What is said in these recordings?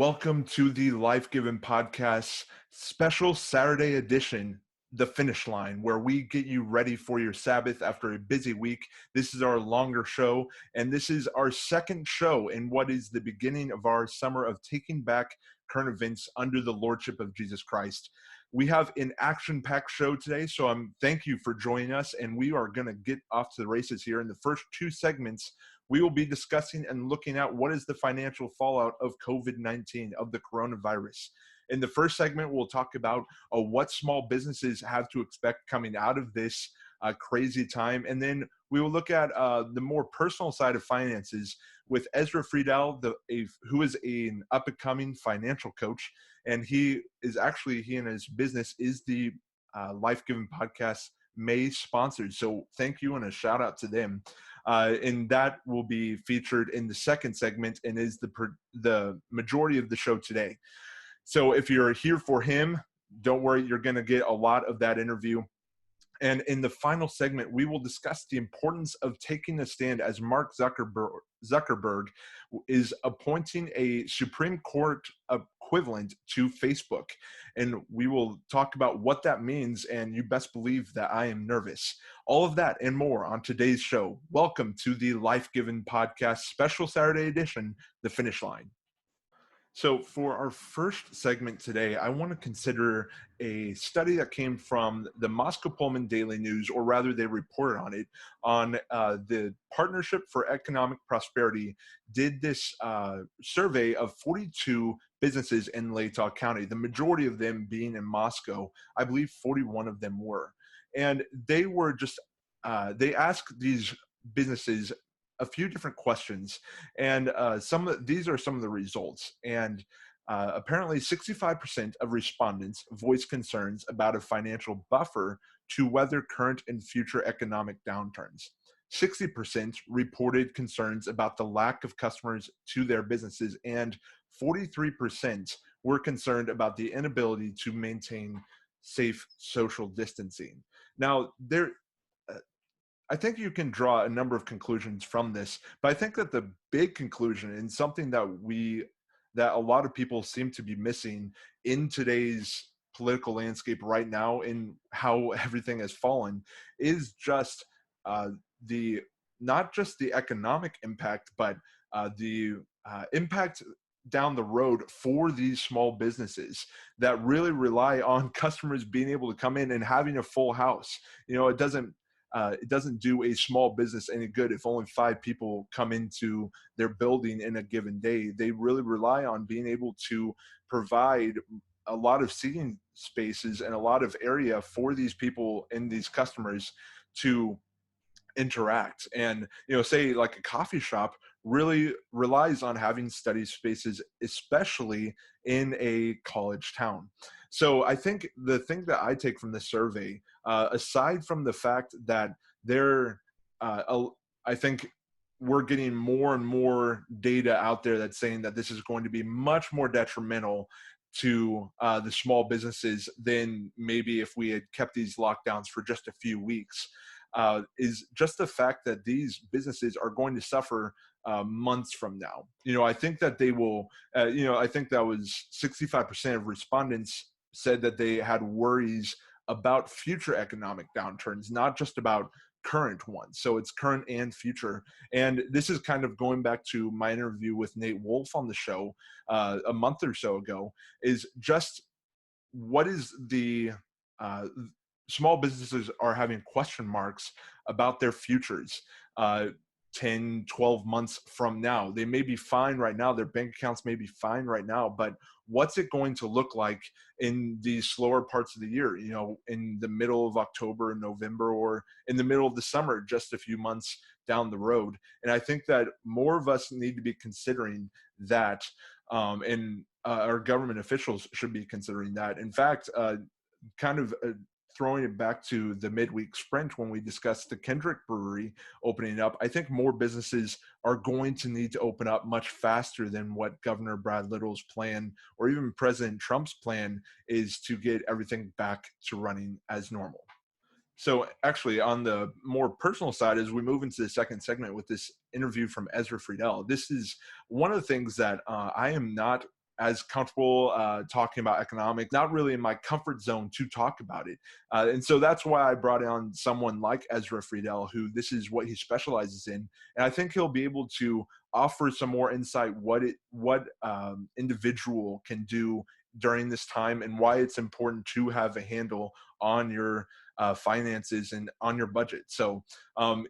Welcome to the Life Given Podcast special Saturday edition, The Finish Line, where we get you ready for your Sabbath after a busy week. This is our longer show, and this is our second show in what is the beginning of our summer of taking back current events under the Lordship of Jesus Christ. We have an action-packed show today, so thank you for joining us, and we are going to get off to the races here. In the first two segments, we will be discussing and looking at what is the financial fallout of COVID-19, of the coronavirus. In the first segment, we'll talk about what small businesses have to expect coming out of this crazy time. And then we will look at the more personal side of finances with EZRA FRIEDEL, who is an up-and-coming financial coach. And he and his business is the Life Given Podcast May sponsors. So thank you and a shout out to them. And that will be featured in the second segment and is the majority of the show today. So if you're here for him, don't worry, you're going to get a lot of that interview. And in the final segment, we will discuss the importance of taking a stand as Mark Zuckerberg is appointing a Supreme Court equivalent to Facebook. And we will talk about what that means, and you best believe that I am nervous. All of that and more on today's show. Welcome to the Life Given Podcast special Saturday edition, The Finish Line. So for our first segment today, I want to consider a study that came from the Moscow Pullman Daily News, or rather they reported on it, on the Partnership for Economic Prosperity did this survey of 42 businesses in Latah County, the majority of them being in Moscow. I believe 41 of them were. And they were they asked these businesses a few different questions, and these are some of the results. And apparently 65% of respondents voiced concerns about a financial buffer to weather current and future economic downturns. 60% reported concerns about the lack of customers to their businesses, and 43% were concerned about the inability to maintain safe social distancing. Now, I think you can draw a number of conclusions from this, but I think that the big conclusion, and something that a lot of people seem to be missing in today's political landscape right now, in how everything has fallen, is just not just the economic impact, but the impact down the road for these small businesses that really rely on customers being able to come in and having a full house. You know, it doesn't do a small business any good if only 5 people come into their building in a given day. They really rely on being able to provide a lot of seating spaces and a lot of area for these people and these customers to interact. And, you know, say like a coffee shop really relies on having study spaces, especially in a college town. So I think the thing that I take from this survey, aside from the fact that I think we're getting more and more data out there that's saying that this is going to be much more detrimental to the small businesses than maybe if we had kept these lockdowns for just a few weeks, is just the fact that these businesses are going to suffer months from now. You know, I think that they will, I think that was 65% of respondents said that they had worries about future economic downturns, not just about current ones. So it's current and future. And this is kind of going back to my interview with Nate Wolf on the show a month or so ago, is just what is the small businesses are having question marks about their futures 10, 12 months from now. They may be fine right now. Their bank accounts may be fine right now, but what's it going to look like in these slower parts of the year, you know, in the middle of October and November, or in the middle of the summer, just a few months down the road? And I think that more of us need to be considering that, and our government officials should be considering that. In fact, throwing it back to the midweek sprint when we discussed the Kendrick Brewery opening up, I think more businesses are going to need to open up much faster than what Governor Brad Little's plan, or even President Trump's plan, is to get everything back to running as normal. So actually, on the more personal side, as we move into the second segment with this interview from EZRA FRIEDEL, this is one of the things that I am not as comfortable talking about economics, not really in my comfort zone to talk about it. And so that's why I brought on someone like EZRA Friedel, who this is what he specializes in. And I think he'll be able to offer some more insight what individual can do during this time and why it's important to have a handle on your finances and on your budget. So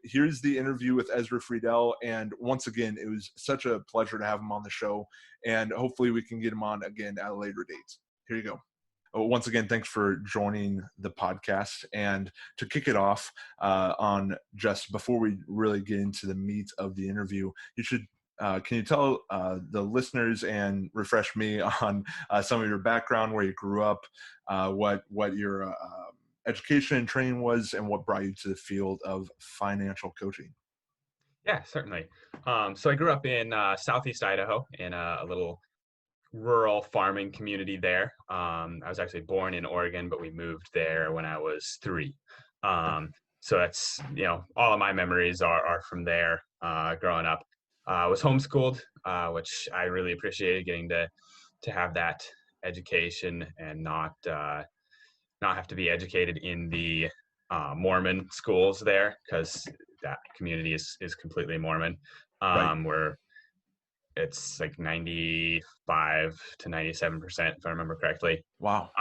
here's the interview with EZRA Friedel. And once again, it was such a pleasure to have him on the show. And hopefully we can get him on again at a later date. Here you go. Once again, thanks for joining the podcast. And to kick it off on just before we really get into the meat of the interview, you should can you tell the listeners and refresh me on some of your background, where you grew up, what your education and training was, and what brought you to the field of financial coaching? Yeah, certainly. So I grew up in Southeast Idaho in a little rural farming community there. I was actually born in Oregon, but we moved there when I was 3. So that's, all of my memories are from there growing up. I was homeschooled, which I really appreciated, getting to have that education and not have to be educated in the Mormon schools there, because that community is completely Mormon, Right. where it's like 95 to 97%, if I remember correctly. Wow.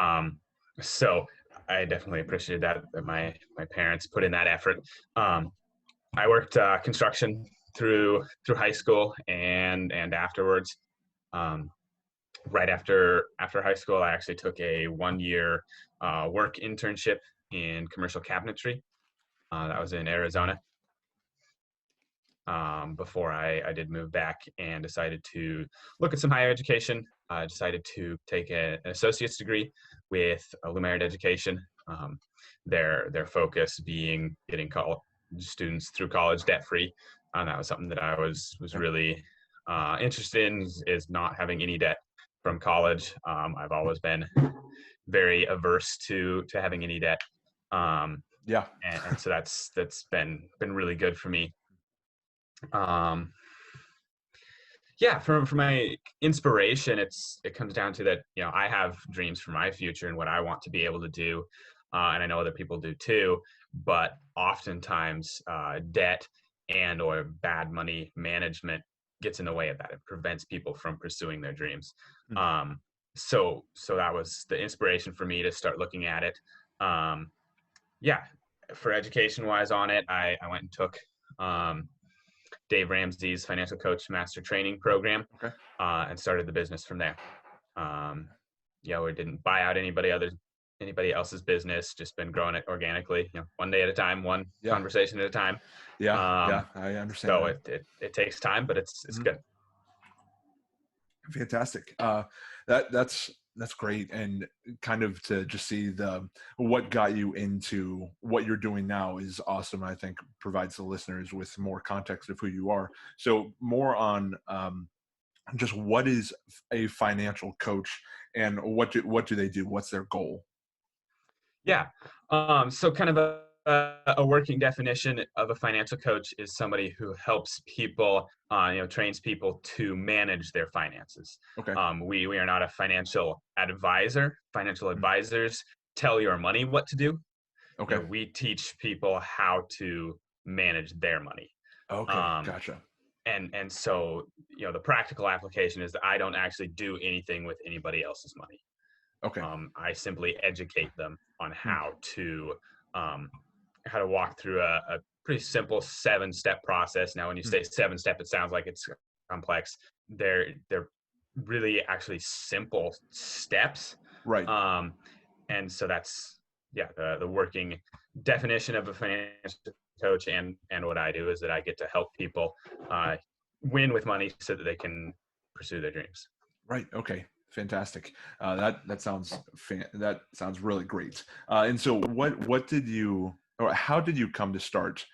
So I definitely appreciated that my parents put in that effort. I worked construction through high school and afterwards. Right after high school, I actually took a 1-year work internship in commercial cabinetry. That was in Arizona. Before I did move back and decided to look at some higher education. I decided to take an associate's degree with Lumerit Education. Their focus being getting students through college debt free. That was something that I was really interested in, is not having any debt from college. I've always been very averse to having any debt. Yeah. And so that's been really good for me. Yeah, for my inspiration, it comes down to that, I have dreams for my future and what I want to be able to do. And I know other people do too, but oftentimes debt and or bad money management gets in the way of that. It prevents people from pursuing their dreams. Mm. So that was the inspiration for me to start looking at it. Yeah, for education wise on it, I went and took Dave Ramsey's Financial Coach Master Training Program, Okay. And started the business from there. We didn't buy out anybody else's business, just been growing it organically, one day at a time, one conversation at a time. Yeah, I understand. So it takes time, but it's good. Fantastic. That's great. And kind of to just see what got you into what you're doing now is awesome. I think provides the listeners with more context of who you are. So more on just what is a financial coach and what do they do? What's their goal? Yeah. So kind of a working definition of a financial coach is somebody who helps people, trains people to manage their finances. Okay. We are not a financial advisor. Financial advisors tell your money what to do. Okay. We teach people how to manage their money. Okay. Gotcha. And so, the practical application is that I don't actually do anything with anybody else's money. Okay. I simply educate them on how to walk through a pretty simple 7-step process. Now, when you say 7-step, it sounds like it's complex. They're really actually simple steps. Right. And so that's the working definition of a financial coach. And what I do is that I get to help people win with money so that they can pursue their dreams. Right. Okay. Fantastic. That sounds really great. And so what did you, or how did you come to start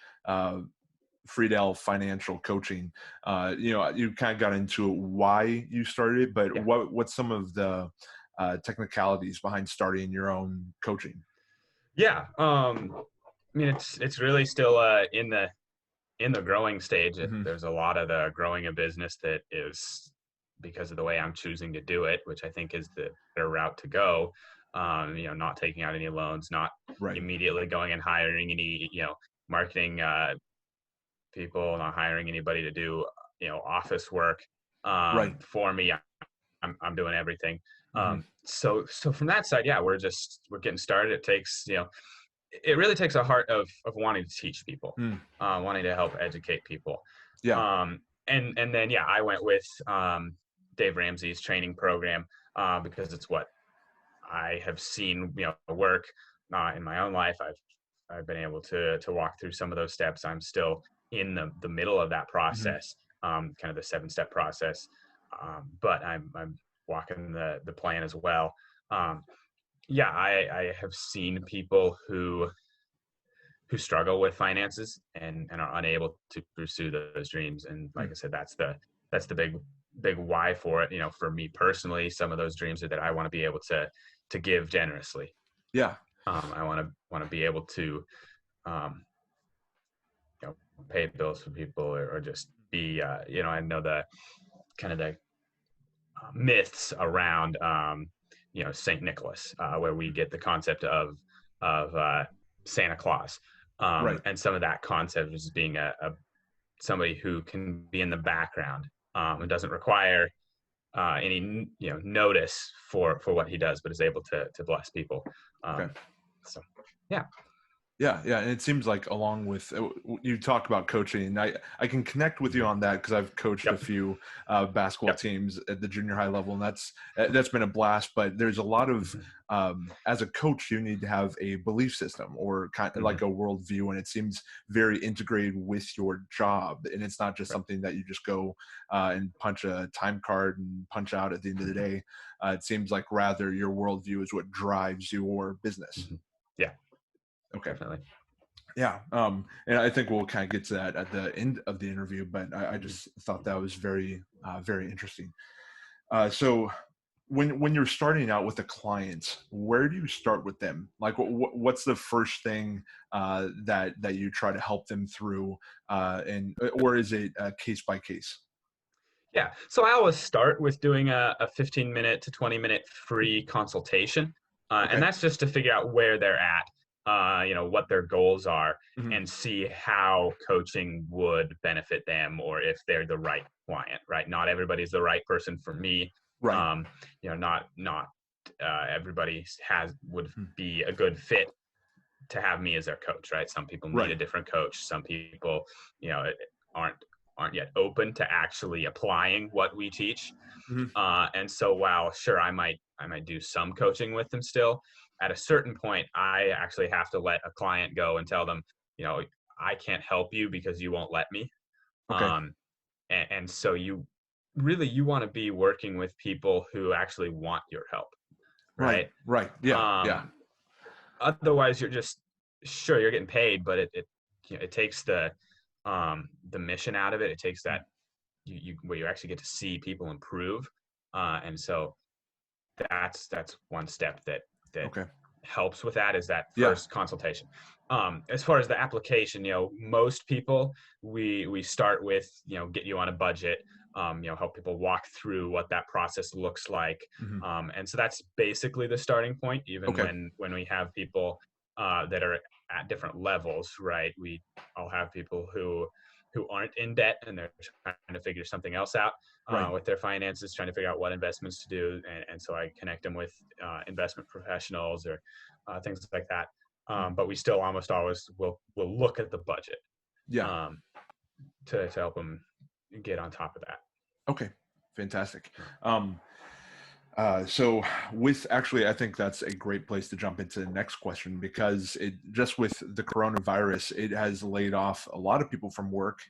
Friedel Financial Coaching? You kind of got into why you started it, but what's some of the technicalities behind starting your own coaching? Yeah. It's really still in the growing stage. There's a lot of the growing a business that is because of the way I'm choosing to do it, which I think is the better route to go. Not taking out any loans, not Right. immediately going and hiring any, marketing people, not hiring anybody to do, office work Right. for me. I'm doing everything. Hmm. So from that side, yeah, we're getting started. It takes, it really takes a heart of wanting to teach people, Mm. wanting to help educate people. Yeah. And then, yeah, I went with Dave Ramsey's training program because it's what I have seen, work in my own life. I've been able to walk through some of those steps. I'm still in the middle of that Hmm. process, kind of the 7-step process, but I'm walking the plan as well. Um, yeah, I have seen people who struggle with finances and are unable to pursue those dreams. And like I said, that's the big why for it. For me personally, some of those dreams are that I want to be able to give generously. Yeah. I want to be able to um, pay bills for people or just be I know the kind of the myths around Saint Nicholas, where we get the concept of Santa Claus, Right. and some of that concept is being a somebody who can be in the background and doesn't require any notice for what he does, but is able to bless people. Okay. So yeah. Yeah, yeah, and it seems like along with you talk about coaching, and I can connect with you on that because I've coached a Yep. few basketball Yep. teams at the junior high level, and that's been a blast. But there's a lot of Mhm. as a coach, you need to have a belief system or kind of like Mhm. a worldview, and it seems very integrated with your job, and it's not just Right. something that you just go and punch a time card and punch out at the end of the day. It seems like rather your worldview is what drives your business. Mhm. Yeah, Okay. definitely. Yeah, and I think we'll kind of get to that at the end of the interview, but I Mhm. just thought that was very interesting. So, when you're starting out with a client, where do you start with them? Like, what's the first thing that you try to help them through, and or is it case by case? Yeah. So I always start with doing a 15-minute to 20-minute free consultation. And Okay. that's just to figure out where they're at, what their goals are, Hmm. and see how coaching would benefit them or if they're the right client, right? Not everybody's the right person for me. Right. Um, not everybody would Mhm. be a good fit to have me as their coach, right? Some people need Right. a different coach. Some people, aren't aren't yet open to actually applying what we teach. Hmm. And so while sure I might do some coaching with them still, at a certain point I actually have to let a client go and tell them, you know, I can't help you because you won't let me. Okay. Um, and so you want to be working with people who actually want your help, Right. right? Right. Yeah. Yeah. Um, Otherwise you're just sure you're getting paid, but it takes the mission out of it. It takes that where you actually get to see people improve, and so that's one step that Okay. helps with that is that Yeah. first consultation. As far as the application, most people we start with get you on a budget, help people walk through what that process looks like, Hmm. and so that's basically the starting point. Even Okay. when we have people that are at different levels, right? I'll have people who aren't in debt and they're trying to figure something else out Right. with their finances, trying to figure out what investments to do. And so I connect them with investment professionals or things like that. Mm. But we still almost always will look at the budget Yeah. um, to help them get on top of that. Okay, fantastic. Um, so with actually, I think that's a great place to jump into the next question because it just with the coronavirus, it has laid off a lot of people from work.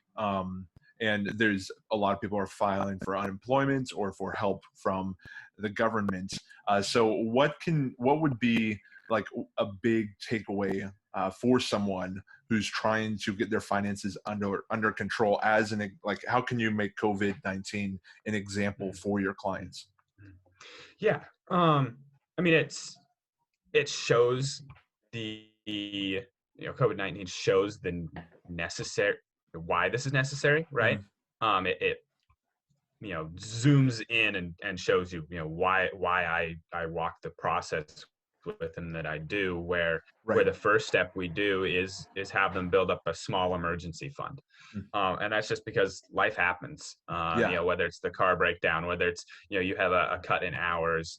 And there's a lot of people are filing for unemployment or for help from the government. So what would be like a big takeaway for someone who's trying to get their finances under control as like how can you make COVID-19 an example Mhm. for your clients? Yeah. I mean, it shows COVID-19 shows the necessary why this is necessary, right? Mhm. It zooms in and shows you, why I walk the process with them that I do, where Right. the first step we do is have them build up a small emergency fund. And that's just because life happens, whether it's the car breakdown, whether it's, you have a cut in hours,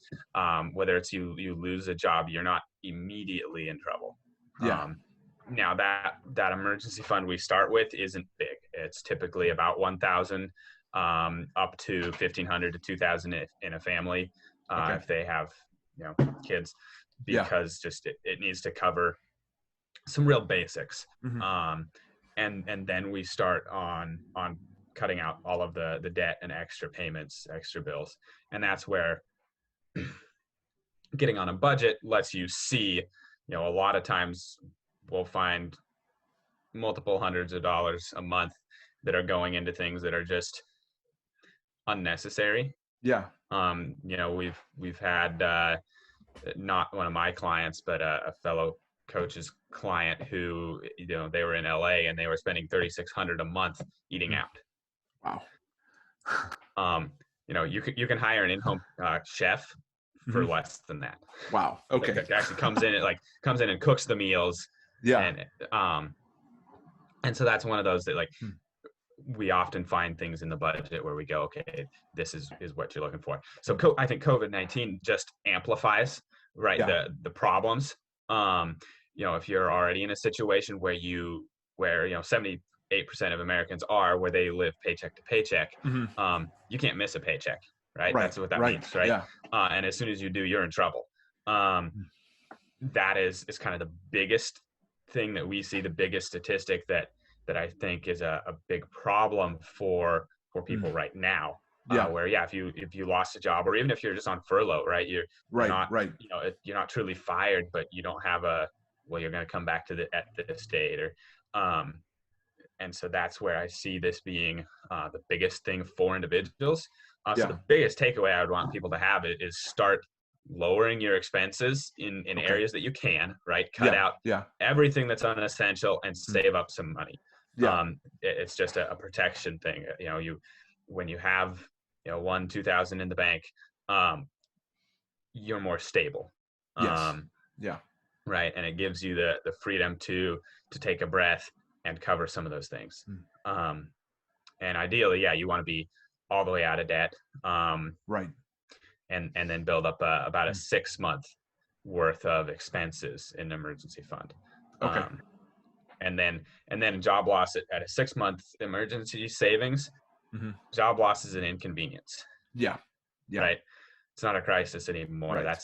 whether it's you lose a job, you're not immediately in trouble. Yeah. Now that emergency fund we start with isn't big. It's typically about 1,000 up to 1,500 to 2,000 in a family, if they have, kids, because just it needs to cover some real basics. And then we start on cutting out all of the debt and extra payments, extra bills. And that's where getting on a budget lets you see, a lot of times we'll find multiple hundreds of dollars a month that are going into things that are just unnecessary. Yeah. We've had not one of my clients, but a fellow coach's client who, they were in LA and they were spending $3,600 a month eating out. Wow. You can hire an in-home chef for less than that. Wow. Okay. That actually comes in and cooks the meals. Yeah. And so that's one of those that we often find things in the budget where we go, okay, this is what you're looking for. So I think COVID-19 just amplifies, right, the problems. If you're already in a situation where 78% of Americans are where they live paycheck to paycheck, you can't miss a paycheck, right? That's what that means, right? Yeah. And as soon as you do, you're in trouble. That is kind of the biggest thing that we see, the biggest statistic that I think is a big problem for people right now. Where if you lost a job, or even if you're just on furlough, right? You're not you're not truly fired, but you don't have you're going to come back at this date, or and so that's where I see this being the biggest thing for individuals. So the biggest takeaway I would want people to have is start lowering your expenses in areas that you can, right? Cut out everything that's unessential and save up some money. It's just a protection thing. When you have 1,000-2,000 in the bank, you're more stable. Right. And it gives you the freedom to take a breath and cover some of those things. And ideally, you want to be all the way out of debt. Right. And then build up about a 6-month worth of expenses in an emergency fund. Okay. And then job loss at a 6-month emergency savings, job loss is an inconvenience. Yeah. Right. It's not a crisis anymore. Right.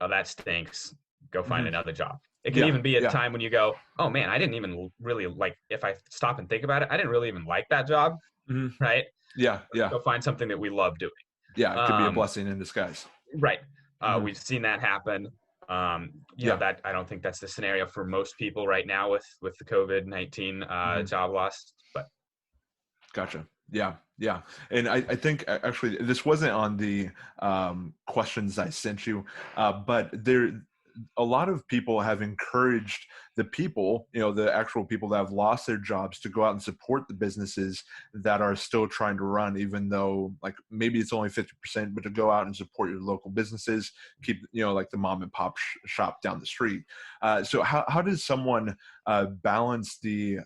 That stinks. Go find another job. It can even be a time when you go, oh man, I didn't even really if I stop and think about it, I didn't really even like that job. Right. Yeah. Go find something that we love doing. Yeah. It could be a blessing in disguise. Right. We've seen that happen. That I don't think that's the scenario for most people right now with the COVID-19 job loss, but. Gotcha. Yeah. And I think actually this wasn't on the questions I sent you, but a lot of people have encouraged the people, the actual people that have lost their jobs, to go out and support the businesses that are still trying to run, even though maybe it's only 50%, but to go out and support your local businesses, keep, the mom and pop shop down the street. So how does someone balance the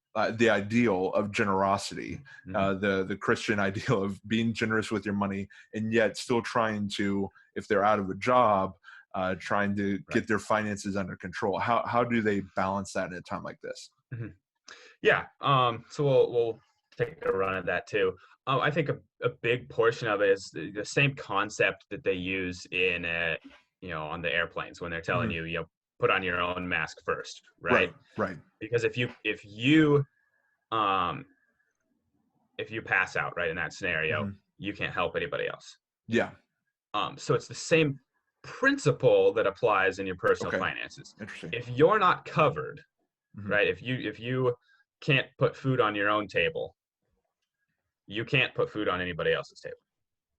ideal of generosity, the Christian ideal of being generous with your money, and yet still trying to, if they're out of a job, trying to get their finances under control? How do they balance that in a time like this? Yeah. So we'll take a run at that too. I think a big portion of it is the same concept that they use in on the airplanes when they're telling you, put on your own mask first, right? Right. Because if you pass out, right, in that scenario, you can't help anybody else. Yeah. So it's the same principle that applies in your personal finances. Interesting. If you're not covered, right, if you can't put food on your own table, you can't put food on anybody else's table.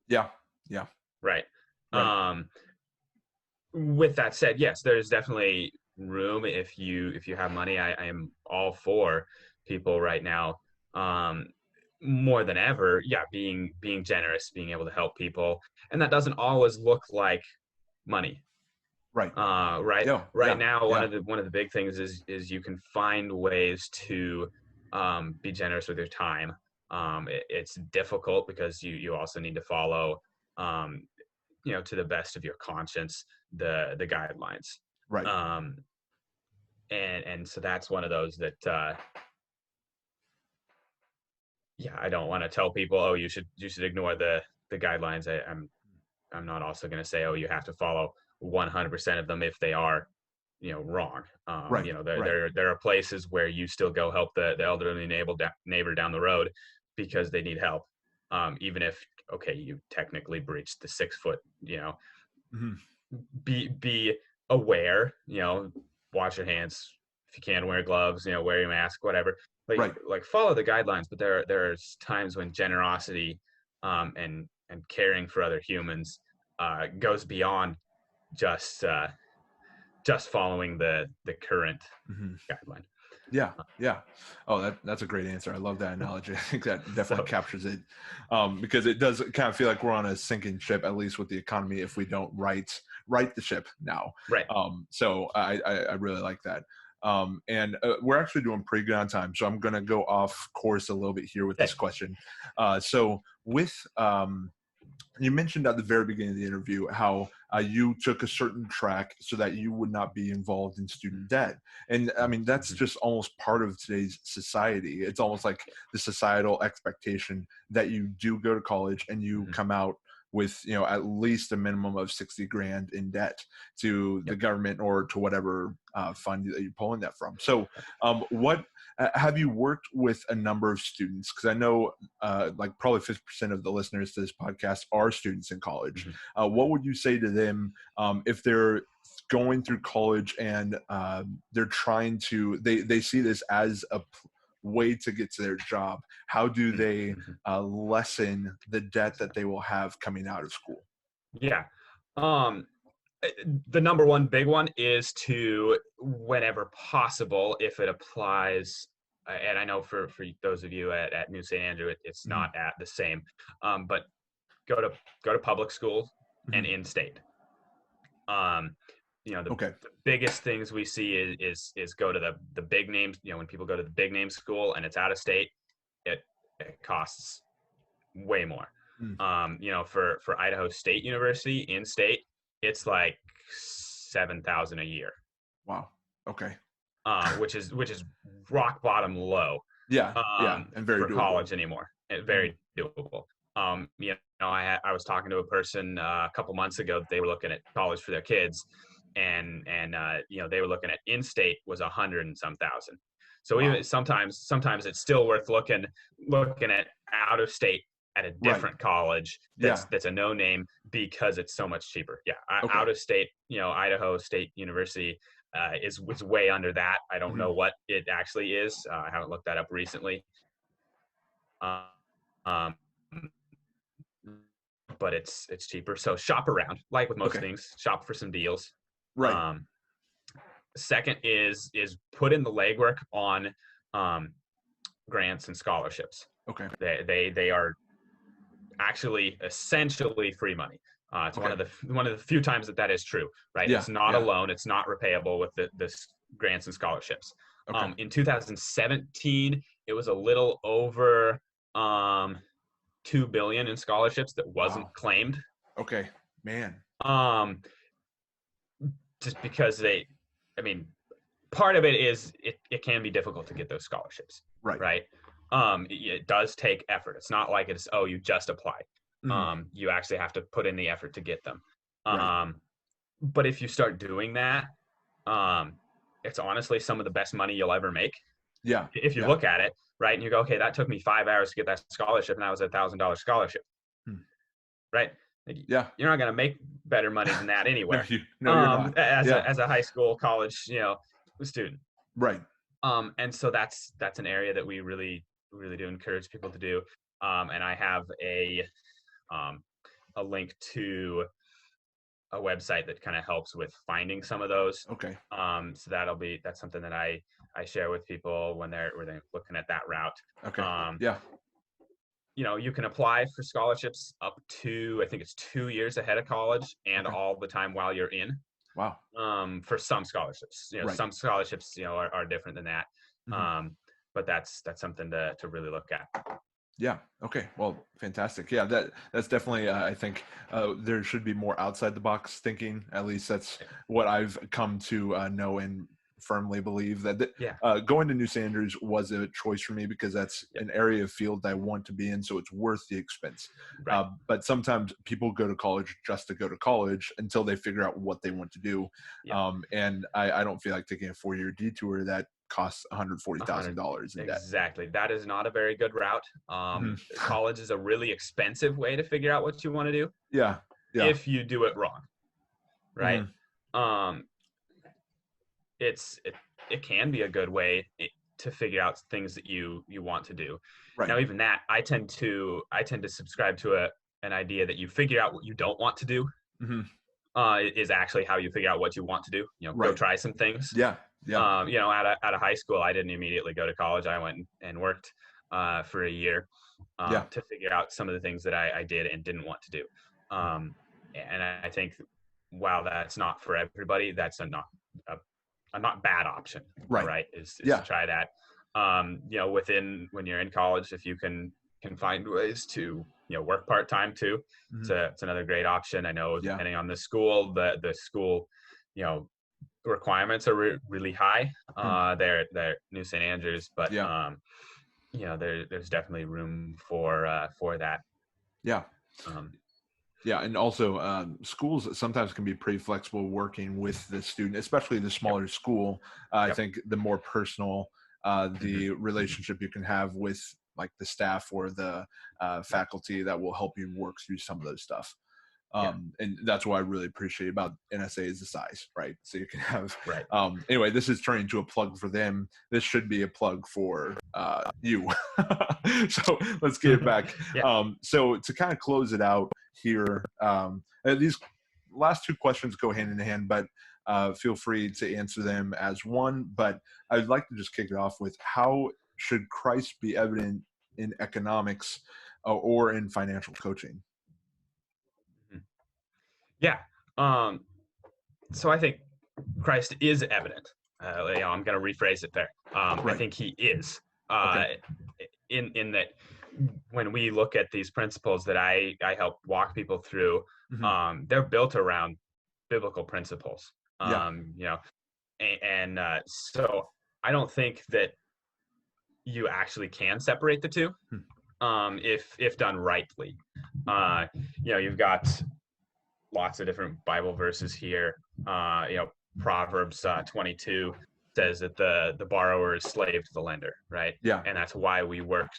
Yeah. Right. With that said, yes, there's definitely room if you have money. I am all for people right now more than ever, yeah, being generous, being able to help people, and that doesn't always look like money. Right. Right. Yeah. Right Yeah. now, Yeah. one of the big things is you can find ways to be generous with your time. It's difficult because you also need to follow, um, to the best of your conscience, the guidelines. Right. Um, and so that's one of those that yeah, I don't want to tell people, oh, you should ignore the guidelines. I'm not also going to say, oh, you have to follow 100% of them if they are, wrong. Right. Right. There are places where you still go help the elderly neighbor down the road because they need help, even if, okay, you technically breached the 6 foot. Hmm. Be aware. Wash your hands if you can. Wear gloves. Wear your mask. Whatever. Right. Like follow the guidelines. But there's times when generosity, and caring for other humans goes beyond just following the current Hmm. guideline. Yeah, yeah. Oh, that's a great answer. I love that analogy. I think that definitely So captures it, because it does kind of feel like we're on a sinking ship, at least with the economy, if we don't right the ship now. right. So I really like that. And we're actually doing pretty good on time, so I'm going to go off course a little bit here with Okay. this question. So with you mentioned at the very beginning of the interview how you took a certain track so that you would not be involved in student debt. And I mean, that's just almost part of today's society. It's almost like the societal expectation that you do go to college and you come out with, at least a minimum of 60 grand in debt to the Yep. government or to whatever fund that you're pulling that from. So what have you worked with a number of students? Because I know like probably 50% of the listeners to this podcast are students in college. What would you say to them if they're going through college and they're trying to, they see this as a way to get to their job? How do they lessen the debt that they will have coming out of school? Yeah. Um, the number one big one is to, whenever possible, if it applies, and I know for those of you at New St. Andrew, it's Mhm. not at the same, but go to public school and Mhm. in-state. Um, Okay. the biggest things we see is go to the big names. When people go to the big name school and it's out of state, it costs way more. Mm. For Idaho State University in state, it's like 7,000 a year, Wow. Okay. which is rock bottom low, Yeah. Yeah. And very for doable. college anymore. Mhm. Very doable. I was talking to a person a couple months ago that they were looking at college for their kids, and they were looking at in-state was 100 and some thousand. So Wow. even sometimes it's still worth looking at out of state at a Right. different college Yeah. that's a no name because it's so much cheaper. Yeah, Okay. out of state, Idaho State University is way under that. I don't Mhm. know what it actually is. I haven't looked that up recently. Uh, um, but it's cheaper. So shop around, like with most Okay. things, shop for some deals. Right. Um, Second is put in the legwork on um, grants and scholarships. Okay. They are actually essentially free money. It's Okay. one of the few times that is true, right? Yeah. It's not a Yeah. loan. It's not repayable with the grants and scholarships. Okay. In 2017, it was a little over 2 billion in scholarships that wasn't Wow. claimed. Okay. Man. Um, just because I mean, part of it is it can be difficult to get those scholarships, Right. right? It does take effort. It's not like it's, oh, you just apply. Mhm. You actually have to put in the effort to get them. Right. But if you start doing that, um, it's honestly some of the best money you'll ever make. Yeah. If you Yeah. look at it, right, and you go, okay, that took me 5 hours to get that scholarship, and that was $1,000 scholarship, Hmm. right? Like, Yeah. you're not going to make better money than that No, anywhere. you're not. As Yeah. a high school, college, student. Right. And so that's an area that we really do encourage people to do. And I have um, a link to a website that kind of helps with finding some of those. Okay. So that's something that I share with people when they're looking at that route. Okay. Um, Yeah. you can apply for scholarships up to, I think it's 2 years ahead of college and Okay. all the time while you're in. Wow. For some scholarships, Right. some scholarships, are different than that. Mhm. But that's something to really look at. Yeah. Okay. Well, fantastic. Yeah, that's definitely. I think there should be more outside the box thinking. At least that's what I've come to know and firmly believe that Yeah. going to New Sanders was a choice for me because that's Yeah. an area of field I want to be in, so it's worth the expense. Right. But sometimes people go to college just to go to college until they figure out what they want to do. Yeah. And I don't feel like taking a 4-year detour that costs $140,000 in debt. Exactly. That is not a very good route. Mhm. College is a really expensive way to figure out what you want to do Yeah. Yeah. if you do it wrong, right? Mhm. Um, it can be a good way to figure out things that you want to do. Right. Now, even that, I tend to subscribe to an idea that you figure out what you don't want to do Mhm. is actually how you figure out what you want to do. Go Right. try some things. Yeah. Yeah. Out of high school, I didn't immediately go to college. I went and worked for a year Yeah. to figure out some of the things that I did and didn't want to do. And I think while that's not for everybody, that's a not bad option. Right. Right. Is Yeah. to try that. When you're in college, if you can find ways to work part-time too, Mhm. it's another great option. I know Yeah. depending on the school, the school, requirements are really high. They're New St. Andrews, but Yeah. there's definitely room for that. Yeah. Um, Yeah, and also schools sometimes can be pretty flexible working with the student, especially the yep. smaller school. I Yep. think the more personal the relationship you can have with like the staff or the faculty that will help you work through some of those stuff. Yeah. And that's what I really appreciate about NSA is the size, right? So you can have, Right. Anyway, this is turning into a plug for them. This should be a plug for you. So let's get it back. Yeah. So to kind of close it out here, these last two questions go hand in hand, but feel free to answer them as one. But I'd like to just kick it off with how should Christ be evident in economics or in financial coaching? Yeah. So I think Christ is evident. I'm going to rephrase it there. I Right. think he is. Okay. In that, when we look at these principles that I help walk people through, Mhm. they're built around biblical principles. Yeah. So I don't think that you actually can separate the two if done rightly. You've got lots of different Bible verses here. Proverbs 22 says that the borrower is slave to the lender, right? Yeah. And that's why I work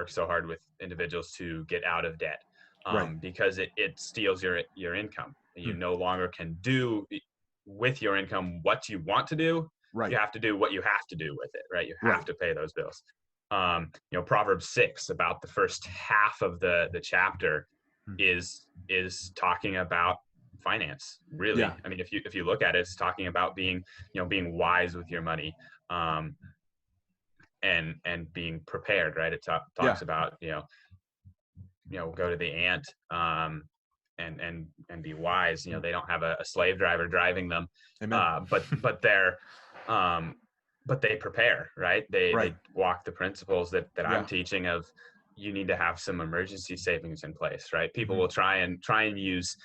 so hard with individuals to get out of debt, Right. because it steals your income. You no longer can do with your income what you want to do. Right. You have to do what you have to do with it, right? You have Right. to pay those bills. Proverbs 6, about the first half of the chapter, is talking about finance, really. Yeah. I mean, if you look at it, it's talking about being wise with your money, and being prepared, right? It talks about go to the ant, and be wise. They don't have a slave driver driving them. Amen. But they prepare, right? Right. They walk the principles that Yeah. I'm teaching of. You need to have some emergency savings in place, right? People Mhm. will try and use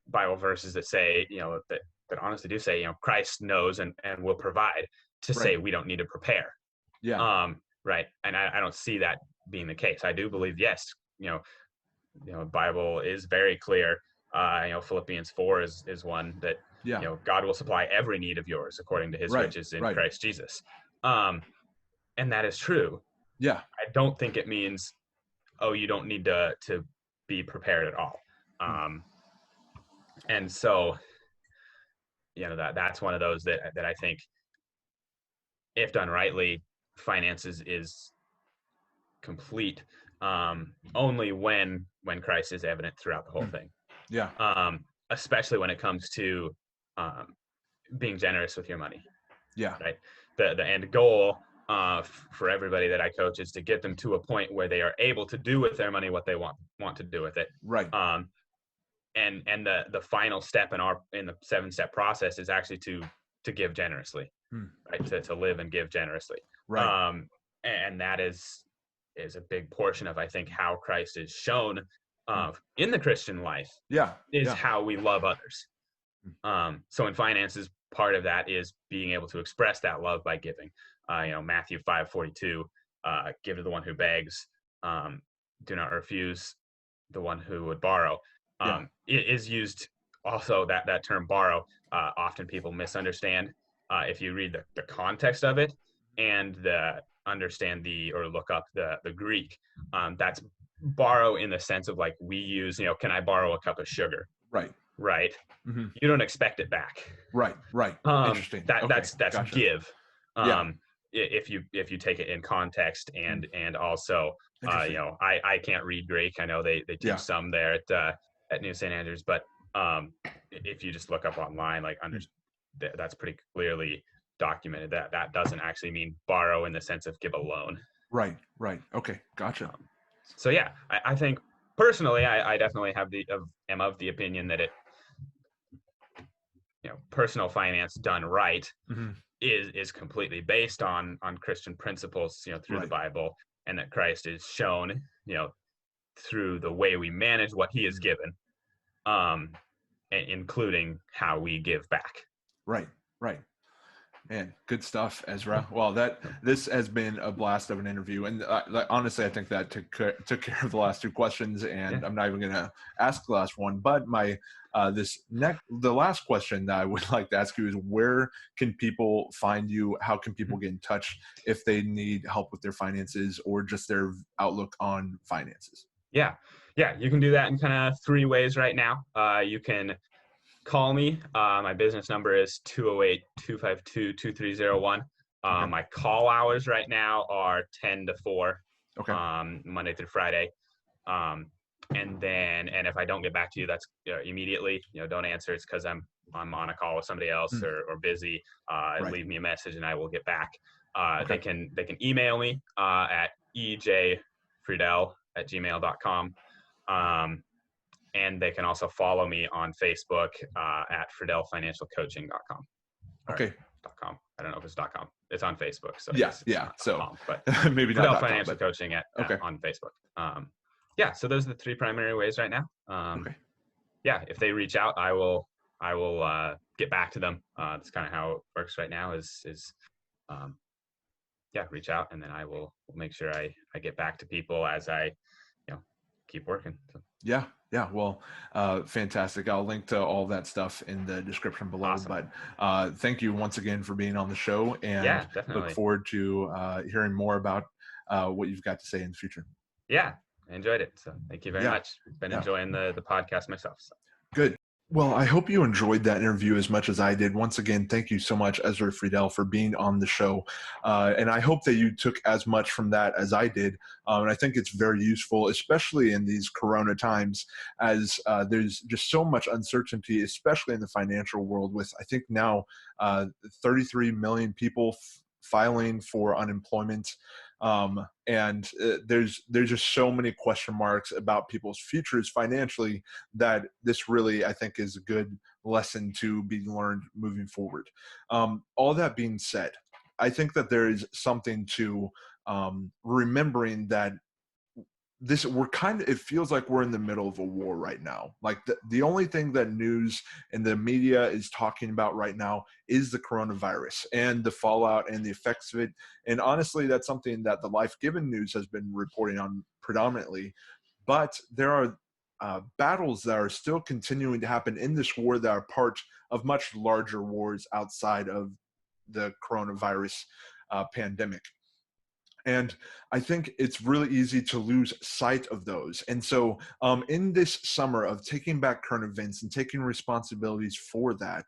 Bible verses that say, that honestly do say, Christ knows and will provide, to say Right. we don't need to prepare. Yeah. Right. And I don't see that being the case. I do believe, yes, Bible is very clear. Philippians 4 is one that, Yeah. God will supply every need of yours according to his Right. riches in Right. Christ Jesus. And that is true. Yeah. I don't think it means, oh, you don't need to be prepared at all. And so, that's one of those that I think, if done rightly, finances is complete only when Christ is evident throughout the whole thing. Yeah. Especially when it comes to being generous with your money. Yeah. Right. The end goal for everybody that I coach is to get them to a point where they are able to do with their money what they want to do with it. Right. And the final step in the 7-step process is actually to give generously, right? To live and give generously. Right. And that is a big portion of, I think, how Christ is shown in the Christian life. Yeah. Is Yeah. how we love others. So in finances, part of that is being able to express that love by giving. Matthew 5:42, give to the one who begs, do not refuse the one who would borrow. It is used also, that term borrow, often people misunderstand. If you read the context of it and understand or look up the Greek, that's borrow in the sense of like we use, can I borrow a cup of sugar? Right. Right. Mm-hmm. You don't expect it back. Right. Interesting. That's gotcha. give. If you take it in context and also, I can't read Greek. I know they teach some there at New St. Andrews, but if you just look up online, like that's pretty clearly documented that doesn't actually mean borrow in the sense of give a loan. Right. Okay. Gotcha. So yeah, I think personally, I definitely am of the opinion that personal finance done right is completely based on Christian principles, through the Bible, and that Christ is shown, through the way we manage what he has given, including how we give back. Right. Man, good stuff, Ezra. Well, this has been a blast of an interview, and honestly, I think that took care of the last two questions, and I'm not even going to ask the last one. But the last question that I would like to ask you is, where can people find you? How can people get in touch if they need help with their finances or just their outlook on finances? Yeah, you can do that in kind of 3 ways right now. You can call me. My business number is 208-252-2301. My call hours right now are 10 to 4, Monday through Friday. And if I don't get back to you, that's immediately, don't answer. It's because I'm on a call with somebody else or busy. Leave me a message and I will get back. They can email me at ejfriedel@gmail.com. And they can also follow me on Facebook at friedelfinancialcoaching.com. .com. I don't know if it's .com. It's on Facebook. So So .com, but maybe Friedel not Financial Coaching on Facebook. So those are the 3 primary ways right now. If they reach out, I will get back to them. That's kind of how it works right now. Is reach out, and then I will make sure I get back to people as I keep working. So. Well, fantastic. I'll link to all that stuff in the description below. Awesome. But thank you once again for being on the show, and look forward to hearing more about what you've got to say in the future. I enjoyed it. So thank you very much. Been enjoying the podcast myself. So. Good. Well, I hope you enjoyed that interview as much as I did. Once again, thank you so much, Ezra Friedel, for being on the show. And I hope that you took as much from that as I did. And I think it's very useful, especially in these Corona times, as there's just so much uncertainty, especially in the financial world, with, I think now 33 million people filing for unemployment. And there's just so many question marks about people's futures financially that this really, I think, is a good lesson to be learned moving forward. All that being said, I think that there is something to remembering that it feels like we're in the middle of a war right now. Like the only thing that news and the media is talking about right now is the coronavirus and the fallout and the effects of it. And honestly, that's something that the Life Given News has been reporting on predominantly. But there are battles that are still continuing to happen in this war that are part of much larger wars outside of the coronavirus pandemic. And I think it's really easy to lose sight of those. And so in this summer of taking back current events and taking responsibilities for that,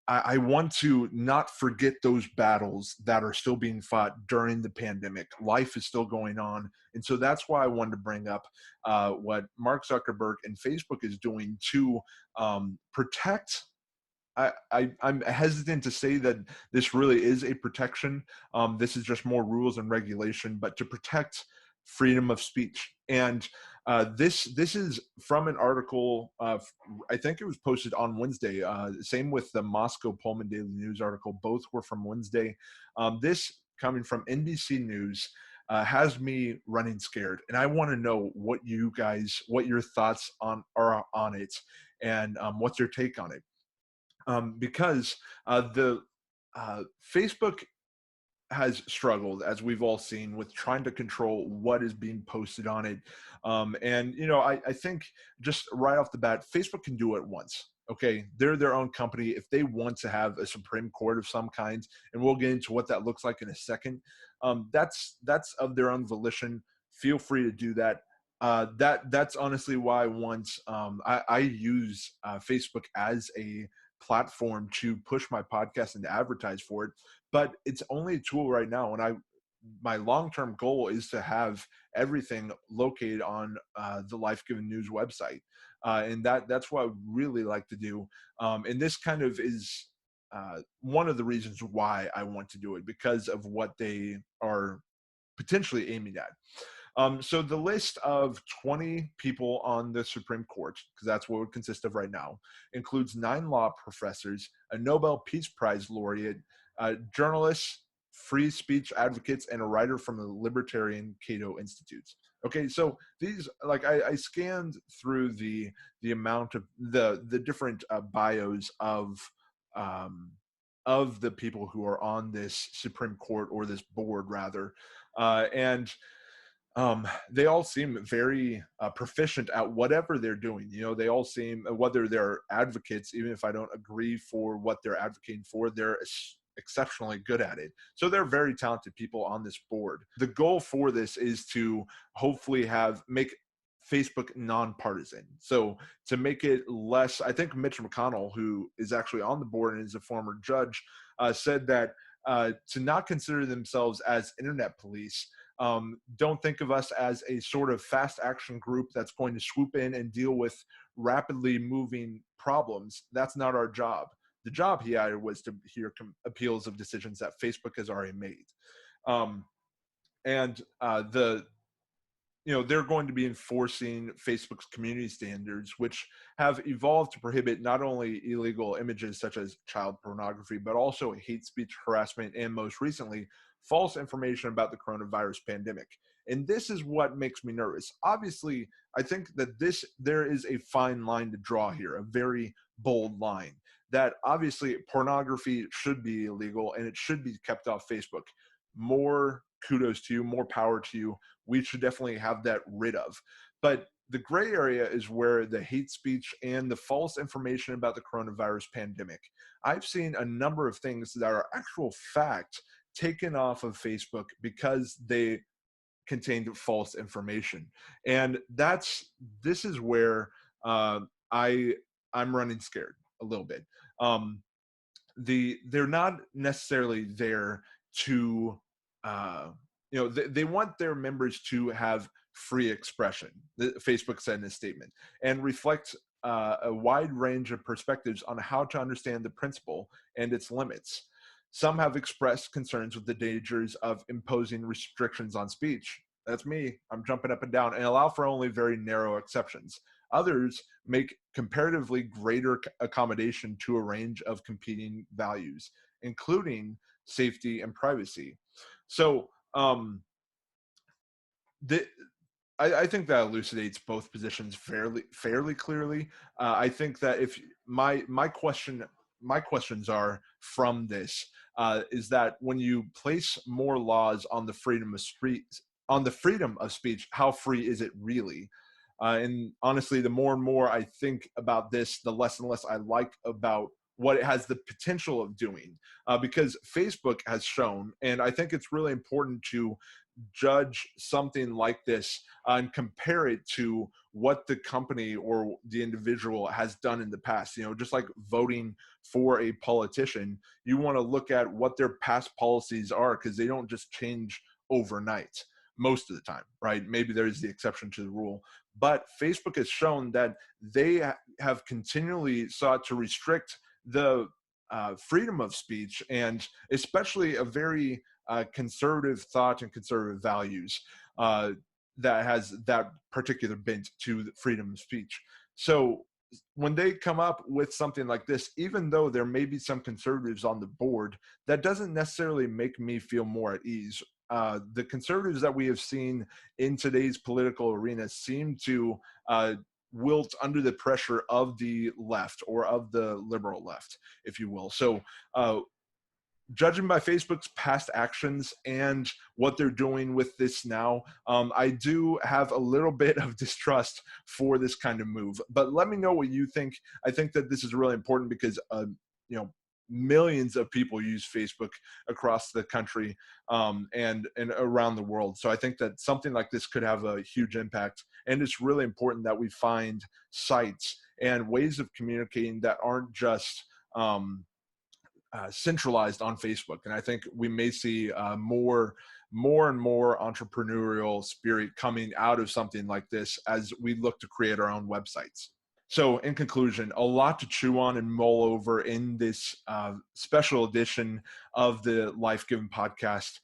I want to not forget those battles that are still being fought during the pandemic. Life is still going on. And so that's why I wanted to bring up what Mark Zuckerberg and Facebook is doing to protect I'm hesitant to say that this really is a protection. This is just more rules and regulation, but to protect freedom of speech. And this is from an article. I think it was posted on Wednesday. Same with the Moscow Pullman Daily News article. Both were from Wednesday. This coming from NBC News. Has me running scared, and I want to know what your thoughts are on it, and what's your take on it, because the Facebook has struggled, as we've all seen, with trying to control what is being posted on it. And, I think just right off the bat, Facebook can do it once. Okay, they're their own company. If they want to have a Supreme Court of some kind, and we'll get into what that looks like in a second, that's of their own volition. Feel free to do that. That's honestly why once I use Facebook as a platform to push my podcast and to advertise for it, but it's only a tool right now. And my long-term goal is to have everything located on the Life Given News website, and that's what I really like to do. And this kind of is one of the reasons why I want to do it, because of what they are potentially aiming at. So the list of 20 people on the Supreme Court, because that's what it would consist of right now, includes 9 law professors, a Nobel Peace Prize laureate, journalists, free speech advocates, and a writer from the Libertarian Cato Institute. Okay, so these, like, I scanned through the amount of the different bios of the people who are on this Supreme Court, or this board rather, and they all seem very proficient at whatever they're doing. They all seem, whether they're advocates, even if I don't agree for what they're advocating for, they're exceptionally good at it. So they're very talented people on this board. The goal for this is to hopefully make Facebook nonpartisan. So to make it less, I think Mitch McConnell, who is actually on the board and is a former judge, said that to not consider themselves as internet police. Don't think of us as a sort of fast action group that's going to swoop in and deal with rapidly moving problems. That's not our job. The job he added was to hear appeals of decisions that Facebook has already made. And they're going to be enforcing Facebook's community standards, which have evolved to prohibit not only illegal images such as child pornography, but also hate speech, harassment, and most recently, false information about the coronavirus pandemic. And this is what makes me nervous. Obviously, I think that there is a fine line to draw here, a very bold line, that obviously pornography should be illegal and it should be kept off Facebook. More kudos to you, more power to you. We should definitely have that rid of. But the gray area is where the hate speech and the false information about the coronavirus pandemic. I've seen a number of things that are actual fact taken off of Facebook because they contained false information. And this is where I'm running scared a little bit. They're not necessarily there to they want their members to have free expression, Facebook said in a statement, and reflect a wide range of perspectives on how to understand the principle and its limits. Some have expressed concerns with the dangers of imposing restrictions on speech. That's me. I'm jumping up and down, and allow for only very narrow exceptions. Others make comparatively greater accommodation to a range of competing values, including safety and privacy. So I think that elucidates both positions fairly clearly. I think that if my questions are from this is that when you place more laws on the freedom of speech, how free is it really? And honestly, the more and more I think about this, the less and less I like about what it has the potential of doing, because Facebook has shown, and I think it's really important to judge something like this and compare it to what the company or the individual has done in the past. Just like voting for a politician, you want to look at what their past policies are, because they don't just change overnight most of the time, right? Maybe there's the exception to the rule, but Facebook has shown that they have continually sought to restrict the freedom of speech, and especially a very conservative thought and conservative values that has that particular bent to the freedom of speech. So when they come up with something like this, even though there may be some conservatives on the board, that doesn't necessarily make me feel more at ease. The conservatives that we have seen in today's political arena seem to wilt under the pressure of the left, or of the liberal left, if you will. So judging by Facebook's past actions and what they're doing with this now, I do have a little bit of distrust for this kind of move. But let me know what you think. I think that this is really important because, millions of people use Facebook across the country, and around the world. So I think that something like this could have a huge impact. And it's really important that we find sites and ways of communicating that aren't just centralized on Facebook. And I think we may see more and more entrepreneurial spirit coming out of something like this as we look to create our own websites. So in conclusion, a lot to chew on and mull over in this special edition of the Life Given podcast.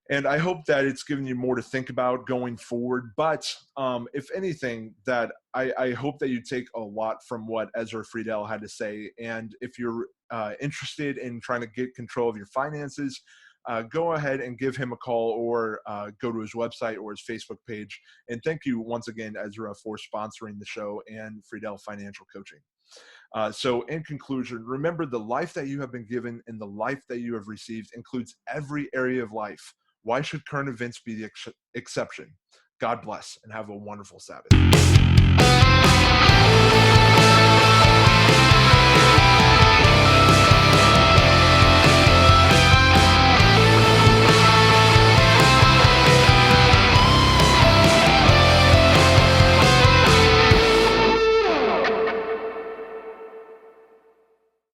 And I hope that it's given you more to think about going forward. But if anything, that I hope that you take a lot from what EZRA Friedel had to say. And if you're interested in trying to get control of your finances, go ahead and give him a call, or go to his website or his Facebook page. And thank you once again, EZRA, for sponsoring the show and Friedel Financial Coaching. So in conclusion, remember, the life that you have been given and the life that you have received includes every area of life. Why should current events be the exception? God bless, and have a wonderful Sabbath.